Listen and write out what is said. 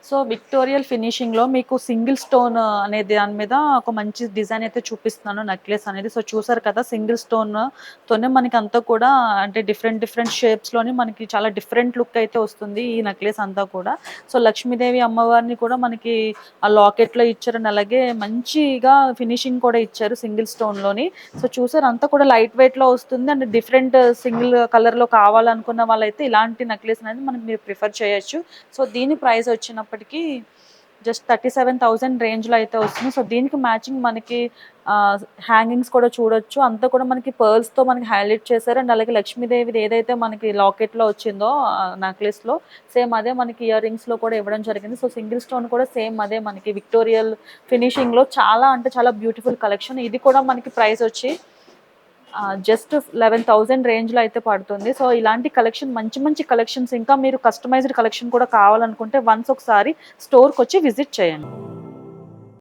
So, విక్టోరియల్ ఫినిషింగ్‌లో మీకు single stone అనే దాని మీద ఒక మంచి డిజైన్ అయితే చూపిస్తున్నాను నెక్లెస్ అనేది. సో, చూసారు కదా! సింగిల్ స్టోన్‌తోనే మనకంతా కూడా అంటే డిఫరెంట్ డిఫరెంట్ షేప్స్‌లోని మనకి చాలా డిఫరెంట్ లుక్ అయితే వస్తుంది ఈ నెక్లెస్ అంతా కూడా. సో, లక్ష్మీదేవి అమ్మవారిని కూడా మనకి ఆ లాకెట్‌లో ఇచ్చారండి. అలాగే మంచిగా ఫినిషింగ్ కూడా ఇచ్చారు సింగిల్ స్టోన్‌లోని. సో, చూసారు అంతా కూడా లైట్ వెయిట్‌లో వస్తుంది. అండ్ డిఫరెంట్ సింగిల్ కలర్‌లో కావాలనుకున్న వాళ్ళైతే ఇలాంటి నెక్లెస్ అనేది మీరు ప్రిఫర్ చేయొచ్చు. సో, దీని ప్రైస్ వచ్చినప్పటికి జస్ట్ 37,000 రేంజ్‌లో అయితే వస్తుంది. సో, దీనికి మ్యాచింగ్ మనకి హ్యాంగింగ్స్ కూడా చూడొచ్చు. అంతా కూడా మనకి పర్ల్స్‌తో మనకి హైలైట్ చేశారు. అండ్ అలాగే లక్ష్మీదేవిది ఏదైతే మనకి లాకెట్‌లో వచ్చిందో నెక్లెస్‌లో సేమ్ అదే మనకి ఇయర్ రింగ్స్‌లో కూడా ఇవ్వడం జరిగింది. సో, సింగిల్ స్టోన్ కూడా సేమ్ అదే మనకి విక్టోరియల్ ఫినిషింగ్‌లో చాలా అంటే చాలా బ్యూటిఫుల్ కలెక్షన్. ఇది కూడా మనకి ప్రైస్ వచ్చి జస్ట్ 11,000 రేంజ్‌లో అయితే పడుతుంది. సో, ఇలాంటి కలెక్షన్ మంచి మంచి కలెక్షన్స్ ఇంకా మీరు కస్టమైజ్డ్ కలెక్షన్ కూడా కావాలనుకుంటే వన్స్ ఒకసారి స్టోర్‌కొచ్చి విజిట్ చేయండి.